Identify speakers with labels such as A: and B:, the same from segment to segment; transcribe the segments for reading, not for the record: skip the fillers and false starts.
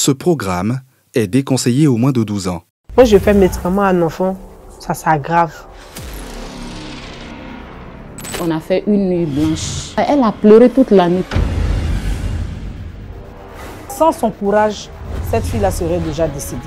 A: Ce programme est déconseillé aux moins de 12 ans.
B: Quand je fais médicaments à un enfant, ça s'aggrave.
C: On a fait une nuit blanche. Elle a pleuré toute la nuit.
B: Sans son courage, cette fille-là serait déjà décédée.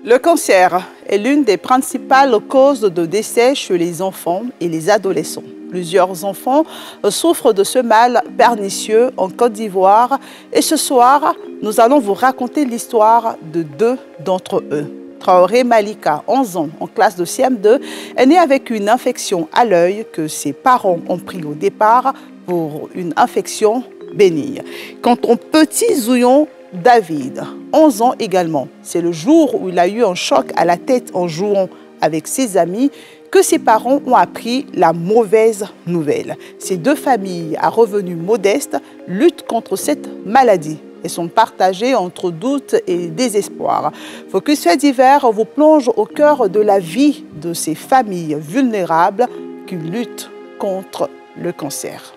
D: Le cancer est l'une des principales causes de décès chez les enfants et les adolescents. Plusieurs enfants souffrent de ce mal pernicieux en Côte d'Ivoire. Et ce soir, nous allons vous raconter l'histoire de deux d'entre eux. Traoré Malika, 11 ans, en classe de CM2, est né avec une infection à l'œil que ses parents ont pris au départ pour une infection bénigne. Quant au petit Zouillon David, 11 ans également, c'est le jour où il a eu un choc à la tête en jouant avec ses amis que ses parents ont appris la mauvaise nouvelle. Ces deux familles à revenus modestes luttent contre cette maladie et sont partagées entre doute et désespoir. Focus Faits divers vous plonge au cœur de la vie de ces familles vulnérables qui luttent contre le cancer.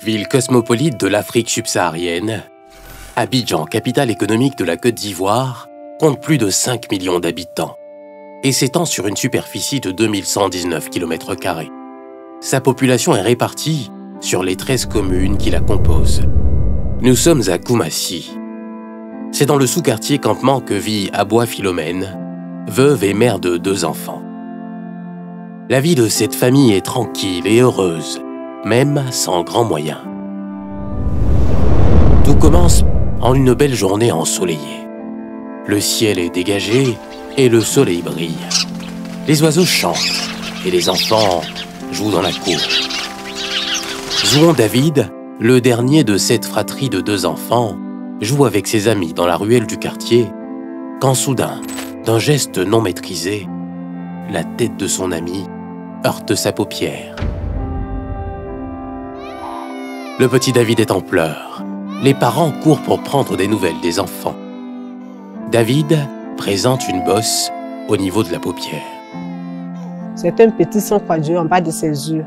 E: Ville cosmopolite de l'Afrique subsaharienne, Abidjan, capitale économique de la Côte d'Ivoire, compte plus de 5 millions d'habitants et s'étend sur une superficie de 2119 km². Sa population est répartie sur les 13 communes qui la composent. Nous sommes à Koumassi. C'est dans le sous-quartier Campement que vit Aboua Philomène, veuve et mère de 2 enfants. La vie de cette famille est tranquille et heureuse, même sans grands moyens. Tout commence en une belle journée ensoleillée. Le ciel est dégagé et le soleil brille. Les oiseaux chantent et les enfants jouent dans la cour. Zouillon David, le dernier de cette fratrie de 2 enfants, joue avec ses amis dans la ruelle du quartier, quand soudain, d'un geste non maîtrisé, la tête de son ami heurte sa paupière. Le petit David est en pleurs. Les parents courent pour prendre des nouvelles des enfants. David présente une bosse au niveau de la paupière.
B: C'est un petit sang coagulé en bas de ses yeux.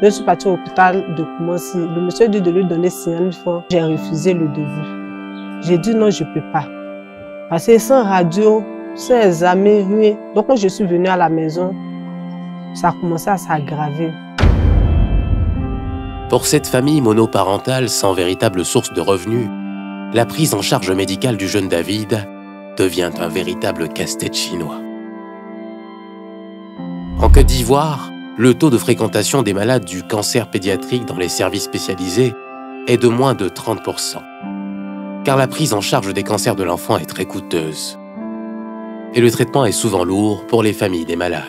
B: Je suis partie au hôpital de Koumassi. Le monsieur dit de lui donner 5 000 francs. J'ai refusé le devis. J'ai dit non, je ne peux pas. Parce que sans radio, sans examen, rien. Donc quand je suis venue à la maison, ça a commencé à s'aggraver.
E: Pour cette famille monoparentale sans véritable source de revenus, la prise en charge médicale du jeune David devient un véritable casse-tête chinois. En Côte d'Ivoire, le taux de fréquentation des malades du cancer pédiatrique dans les services spécialisés est de moins de 30%, car la prise en charge des cancers de l'enfant est très coûteuse. Et le traitement est souvent lourd pour les familles des malades.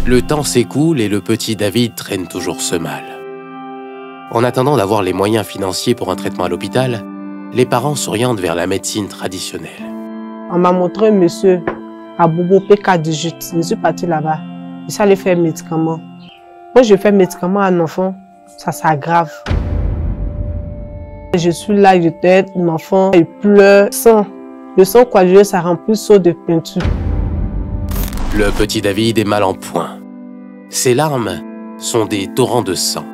E: Le temps s'écoule et le petit David traîne toujours ce mal. En attendant d'avoir les moyens financiers pour un traitement à l'hôpital, les parents s'orientent vers la médecine traditionnelle.
B: On m'a montré un monsieur à Bobo PK18. Je suis partie là-bas. Je suis allée faire médicaments. Quand je fais médicaments à un enfant, ça s'aggrave. Je suis là, je t'aide, l'enfant, il pleure, sang. Le sang coagulé, ça remplit seau de peinture.
E: Le petit David est mal en point. Ses larmes sont des torrents de sang.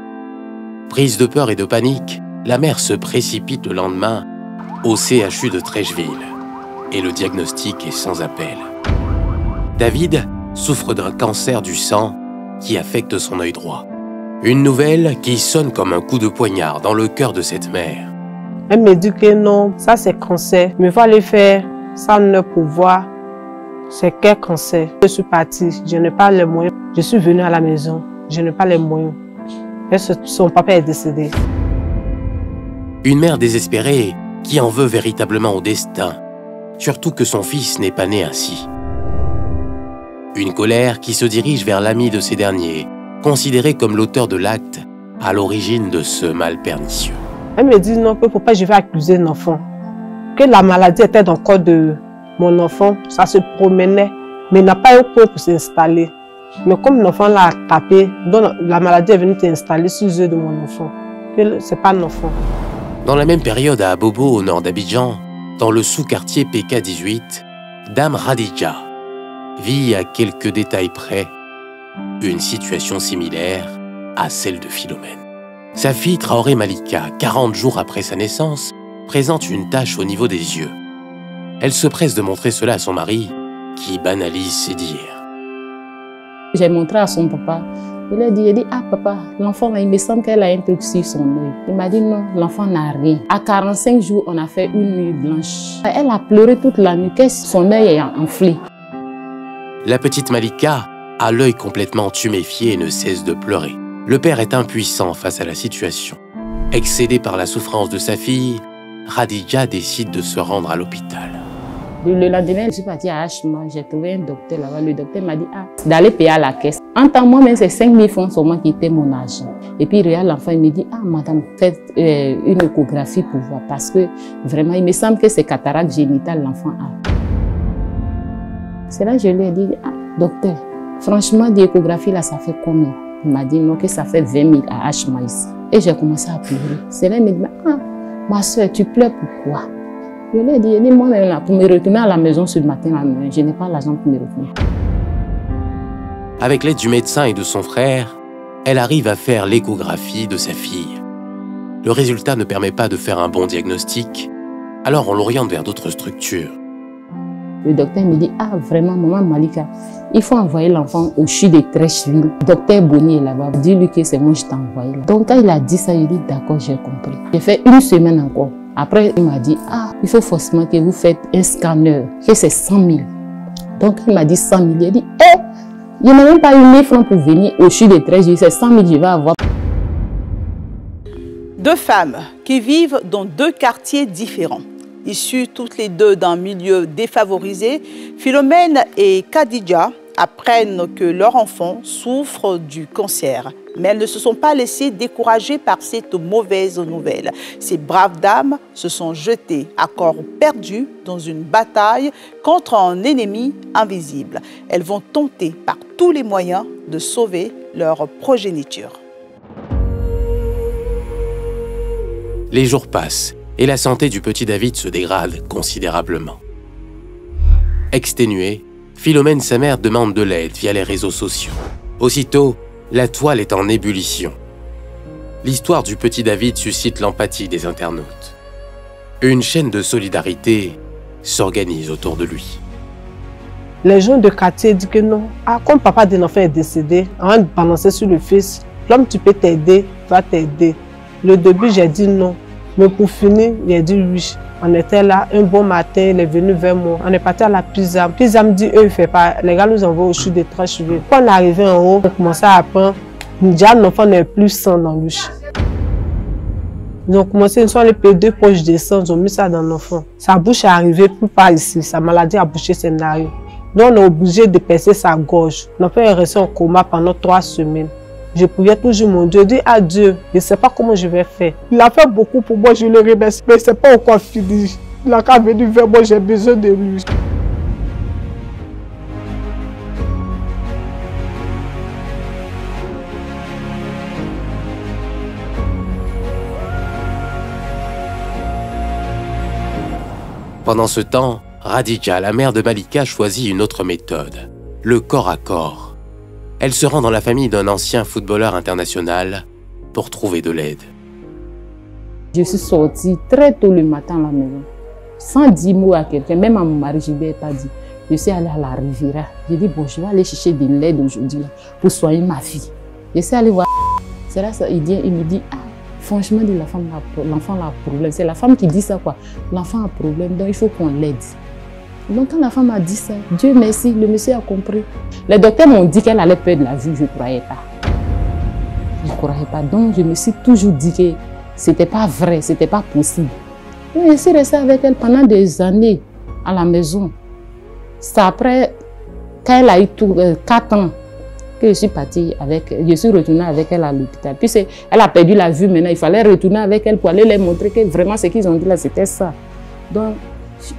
E: Prise de peur et de panique, la mère se précipite le lendemain au CHU de Trècheville. Et le diagnostic est sans appel. David souffre d'un cancer du sang qui affecte son œil droit. Une nouvelle qui sonne comme un coup de poignard dans le cœur de cette mère.
B: Elle me dit que non, ça c'est cancer. Mais il faut aller faire ça pour voir. C'est quel cancer? Je suis partie, je n'ai pas les moyens. Je suis venue à la maison, je n'ai pas les moyens. Et son papa est décédé.
E: Une mère désespérée qui en veut véritablement au destin, surtout que son fils n'est pas né ainsi. Une colère qui se dirige vers l'ami de ces derniers, considéré comme l'auteur de l'acte à l'origine de ce mal pernicieux.
B: Elle me dit non, que pourquoi je vais accuser l'enfant. Que la maladie était dans le corps de mon enfant, ça se promenait, mais il n'a pas eu point pour s'installer. Mais comme l'enfant l'a attrapé, donc la maladie est venue s'installer sous les yeux de mon enfant. Que c'est pas l'enfant.
E: Dans la même période à Abobo, au nord d'Abidjan, dans le sous-quartier PK18, Dame Radija vit à quelques détails près une situation similaire à celle de Philomène. Sa fille Traoré Malika, 40 jours après sa naissance, présente une tache au niveau des yeux. Elle se presse de montrer cela à son mari, qui banalise ses dires.
C: J'ai montré à son papa. Il a dit, ah papa, l'enfant, il me semble qu'elle a un truc sur son œil. Il m'a dit non, l'enfant n'a rien. À 45 jours, on a fait une nuit blanche. Elle a pleuré toute la nuit, que son œil est enflé.
E: La petite Malika a l'œil complètement tuméfié et ne cesse de pleurer. Le père est impuissant face à la situation. Excédé par la souffrance de sa fille, Radija décide de se rendre à l'hôpital.
C: Le lendemain, je suis partie à Hachma, j'ai trouvé un docteur là-bas. Le docteur m'a dit d'aller payer à la caisse. En temps, moi-même, c'est 5 000 francs seulement qui était mon argent. Et puis, il regarde l'enfant, il me dit, ah madame, faites une échographie pour voir. Parce que vraiment, il me semble que c'est cataracte génitale l'enfant a. C'est là que je lui ai dit, ah docteur, franchement, l'échographie là, ça fait combien? Il m'a dit non, que ça fait 20 000 à Hachma ici. Et j'ai commencé à pleurer. C'est là qu'il me dit, ah ma soeur, tu pleures pourquoi? Je lui ai dit, moi-même là, pour me retourner à la maison ce matin, là, je n'ai pas l'argent pour me retourner.
E: Avec l'aide du médecin et de son frère, elle arrive à faire l'échographie de sa fille. Le résultat ne permet pas de faire un bon diagnostic, alors on l'oriente vers d'autres structures.
C: Le docteur me dit, ah vraiment, maman Malika, il faut envoyer l'enfant au CHU de Trècheville. Docteur Bonny est là-bas, dis-lui que c'est moi qui t'ai envoyé là. Donc quand il a dit ça, il dit, d'accord, j'ai compris. J'ai fait une semaine encore. Après, il m'a dit, ah, il faut forcément que vous faites un scanner, que c'est 100 000. Donc il m'a dit 100 000. Il a dit, eh, je n'ai même pas eu 1000 francs pour venir au CHU de Trècheville, c'est 100 000 je vais avoir.
D: Deux femmes qui vivent dans deux quartiers différents. Issues toutes les deux d'un milieu défavorisé, Philomène et Khadija apprennent que leur enfant souffre du cancer. Mais elles ne se sont pas laissées décourager par cette mauvaise nouvelle. Ces braves dames se sont jetées à corps perdu dans une bataille contre un ennemi invisible. Elles vont tenter par tous les moyens de sauver leur progéniture.
E: Les jours passent et la santé du petit David se dégrade considérablement. Exténuée, Philomène, sa mère, demande de l'aide via les réseaux sociaux. Aussitôt, la toile est en ébullition. L'histoire du petit David suscite l'empathie des internautes. Une chaîne de solidarité s'organise autour de lui.
B: Les gens de quartier disent que non. Ah, comme papa de l'enfant est décédé, avant de balancer sur le fils, l'homme tu peux t'aider, va t'aider. Le début, j'ai dit non. Mais pour finir, j'ai dit oui. On était là, un bon matin, il est venu vers moi. On est parti à la Pizza. Pizza me dit, eux, il ne fait pas. Les gars nous envoient au CHU de Trècheville. Quand on est arrivé en haut, on commençait à apprendre. Déjà, l'enfant n'est plus sain dans lui. Ils ont commencé, ils sont allés payer 2 poches de sang, ils ont mis ça dans l'enfant. Sa bouche est arrivée plus par ici. Sa maladie a bouché ses narines. Donc, on est obligé de percer sa gorge. L'enfant est resté en coma pendant 3 semaines. Je priais toujours mon Dieu, je dis à Dieu, je ne sais pas comment je vais faire. Il a fait beaucoup pour moi, je le remercie, mais ce n'est pas encore fini. Il a qu'à venir vers moi, j'ai besoin de lui.
E: Pendant ce temps, Radija, la mère de Malika, choisit une autre méthode, le corps à corps. Elle se rend dans la famille d'un ancien footballeur international pour trouver de l'aide.
C: Je suis sortie très tôt le matin à la maison, sans dire mot à quelqu'un, même à mon mari, je ne lui ai pas dit. Je suis allée à la Riviera. J'ai dit, bon, je vais aller chercher de l'aide aujourd'hui pour soigner ma fille. Je suis allée voir. C'est là il me dit, ah, franchement, l'enfant a problème. C'est la femme qui dit ça, quoi. L'enfant a problème, donc il faut qu'on l'aide. Donc quand la femme a dit ça, Dieu merci, le monsieur a compris. Les docteurs m'ont dit qu'elle allait perdre la vue, je ne croyais pas. Je ne croyais pas. Donc je me suis toujours dit que ce n'était pas vrai, ce n'était pas possible. Et je suis restée avec elle pendant des années à la maison. C'est après, quand elle a eu 4 ans, que que je suis partie avec elle, je suis retournée avec elle à l'hôpital. Puis elle a perdu la vue maintenant, il fallait retourner avec elle pour aller leur montrer que vraiment ce qu'ils ont dit là, c'était ça. Donc,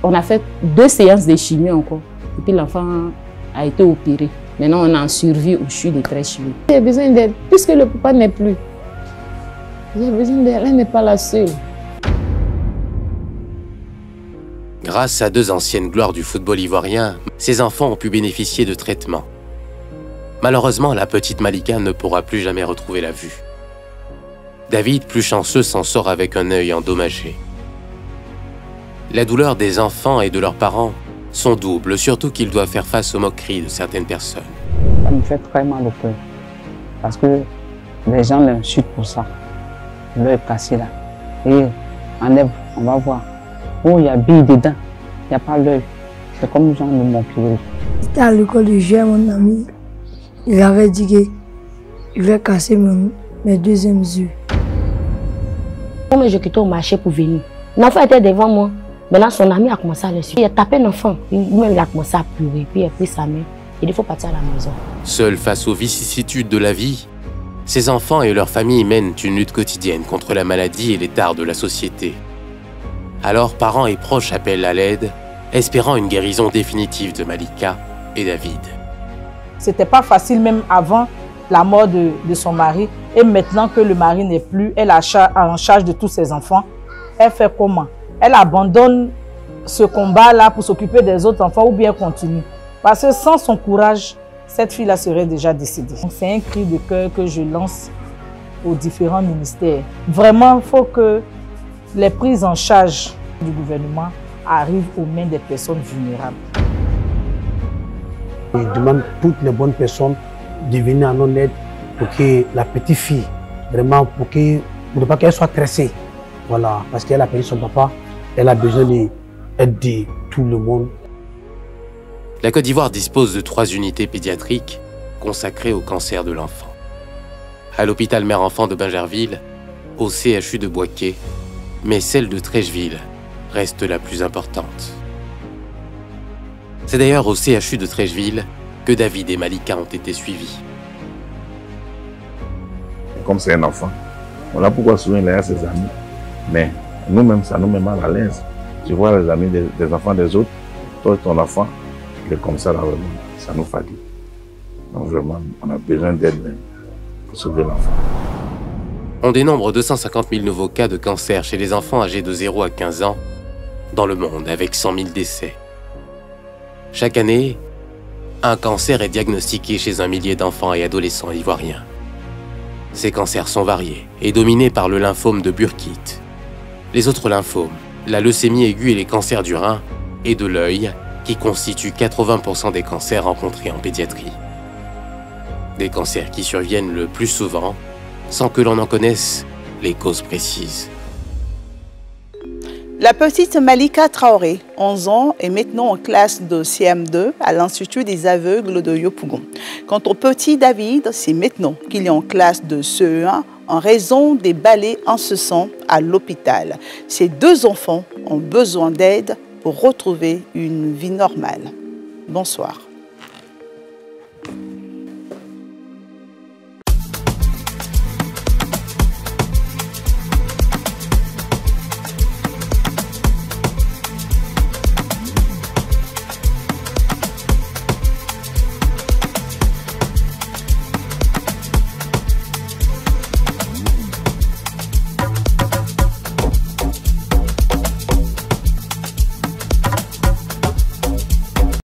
C: on a fait 2 séances de chimie encore. Et puis l'enfant a été opéré. Maintenant, on a en survie au CHU de Treichville. J'ai besoin d'elle, puisque le papa n'est plus. J'ai besoin d'elle, elle n'est pas la seule.
E: Grâce à 2 anciennes gloires du football ivoirien, ces enfants ont pu bénéficier de traitements. Malheureusement, la petite Malika ne pourra plus jamais retrouver la vue. David, plus chanceux, s'en sort avec un œil endommagé. La douleur des enfants et de leurs parents sont doubles, surtout qu'ils doivent faire face aux moqueries de certaines personnes.
F: Ça me fait très mal au cœur, parce que les gens l'insultent pour ça. L'œil cassé là. Et enlève, on va voir. Oh, il y a bille dedans, il n'y a pas l'œil. C'est comme genre de moquerie.
G: J'étais à l'école de jouer mon ami. Il avait dit qu'il va casser mes 2e yeux.
H: Comme je quittais au marché pour venir, l'enfant était devant moi. Maintenant, son ami a commencé à le suivre. Il a tapé l'enfant. Lui-même, il a commencé à pleurer. Puis il a pris sa main. Il dit qu'il faut partir à la maison.
E: Seuls face aux vicissitudes de la vie, ces enfants et leurs familles mènent une lutte quotidienne contre la maladie et les tares de la société. Alors, parents et proches appellent à l'aide, espérant une guérison définitive de Malika et David.
I: C'était pas facile même avant la mort de son mari. Et maintenant que le mari n'est plus, elle a en charge de tous ses enfants. Elle fait comment? Elle abandonne ce combat-là pour s'occuper des autres enfants ou bien continue. Parce que sans son courage, cette fille-là serait déjà décédée. C'est un cri de cœur que je lance aux différents ministères. Vraiment, il faut que les prises en charge du gouvernement arrivent aux mains des personnes vulnérables.
J: Je demande à toutes les bonnes personnes de venir en aide pour que la petite fille, vraiment, pour ne pas qu'elle soit stressée. Voilà, parce qu'elle a perdu son papa, elle a besoin d'aider tout le monde.
E: La Côte d'Ivoire dispose de 3 unités pédiatriques consacrées au cancer de l'enfant. À l'hôpital mère-enfant de Bingerville, au CHU de Bouaké, mais celle de Treichville reste la plus importante. C'est d'ailleurs au CHU de Treichville que David et Malika ont été suivis.
K: Comme c'est un enfant, voilà pourquoi souvent il est à ses amis. Mais nous-mêmes, ça nous met mal à l'aise. Tu vois les amis des enfants des autres, toi et ton enfant, il est comme ça là, vraiment, ça nous fatigue. Donc vraiment, on a besoin d'aide même pour sauver l'enfant.
E: On dénombre 250 000 nouveaux cas de cancer chez les enfants âgés de 0 à 15 ans dans le monde, avec 100 000 décès. Chaque année, un cancer est diagnostiqué chez 1 millier d'enfants et adolescents ivoiriens. Ces cancers sont variés et dominés par le lymphome de Burkitt. Les autres lymphomes, la leucémie aiguë et les cancers du rein et de l'œil, qui constituent 80% des cancers rencontrés en pédiatrie. Des cancers qui surviennent le plus souvent sans que l'on en connaisse les causes précises.
D: La petite Malika Traoré, 11 ans, est maintenant en classe de CM2 à l'Institut des aveugles de Yopougon. Quant au petit David, c'est maintenant qu'il est en classe de CE1 en raison des balais incessants à l'hôpital. Ces 2 enfants ont besoin d'aide pour retrouver une vie normale. Bonsoir.